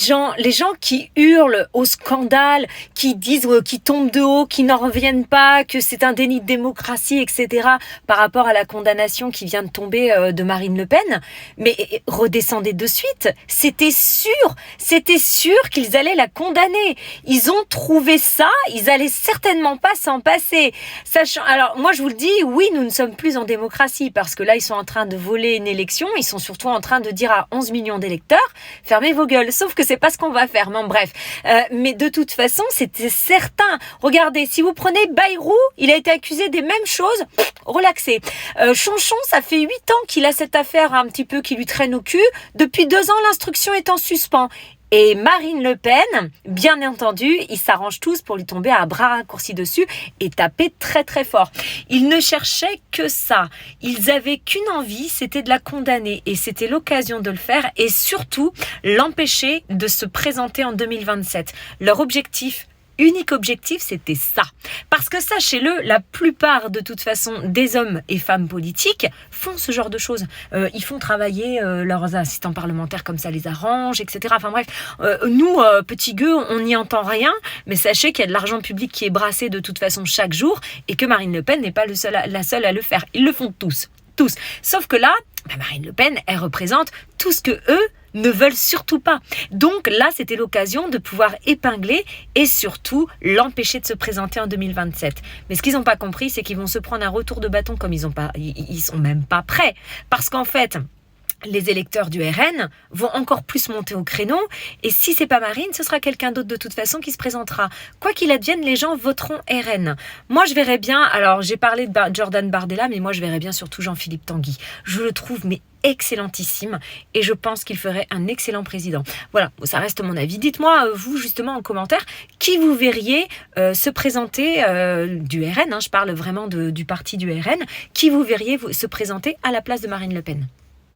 gens qui hurlent au scandale, qui disent, qui tombent de haut, qui n'en reviennent pas, que c'est un déni de démocratie, etc., par rapport à la condamnation qui vient de tomber de Marine Le Pen, mais redescendez de suite. C'était sûr qu'ils allaient la condamner. Ils ont trouvé ça, ils allaient certainement pas s'en passer. Alors, moi, je vous le dis, oui, nous ne sommes plus en démocratie, parce que là, ils sont en train de voler une élection, ils sont surtout en train de dire à 11 millions d'électeurs, fermez vos gueules, sauf que c'est pas ce qu'on va faire, mais bref. Mais de toute façon, c'était certain. Regardez, si vous prenez Bayrou, il a été accusé des mêmes choses, relaxez. Chonchon, ça fait 8 ans qu'il a cette affaire un petit peu qui lui traîne au cul. Depuis 2 ans, l'instruction est en suspens. Et Marine Le Pen, bien entendu, ils s'arrangent tous pour lui tomber à bras raccourcis dessus et taper très très fort. Ils ne cherchaient que ça. Ils avaient qu'une envie, c'était de la condamner. Et c'était l'occasion de le faire et surtout l'empêcher de se présenter en 2027. Leur unique objectif, c'était ça. Parce que sachez-le, la plupart de toute façon des hommes et femmes politiques font ce genre de choses. Ils font travailler leurs assistants parlementaires comme ça les arrange, etc. Enfin bref, nous, petits gueux, on n'y entend rien, mais sachez qu'il y a de l'argent public qui est brassé de toute façon chaque jour et que Marine Le Pen n'est pas la seule à le faire. Ils le font tous. Sauf que là, Marine Le Pen, elle représente tout ce que eux ne veulent surtout pas. Donc là, c'était l'occasion de pouvoir épingler et surtout l'empêcher de se présenter en 2027. Mais ce qu'ils n'ont pas compris, c'est qu'ils vont se prendre un retour de bâton comme ils sont même pas prêts. Parce qu'en fait, les électeurs du RN vont encore plus monter au créneau et si c'est pas Marine, ce sera quelqu'un d'autre de toute façon qui se présentera. Quoi qu'il advienne, les gens voteront RN. Moi, je verrais bien, alors j'ai parlé de Jordan Bardella, mais moi je verrais bien surtout Jean-Philippe Tanguy. Je le trouve excellentissime et je pense qu'il ferait un excellent président. Voilà, ça reste mon avis. Dites-moi, vous, justement, en commentaire, qui vous verriez se présenter du RN, je parle vraiment du parti du RN, qui vous verriez se présenter à la place de Marine Le Pen ?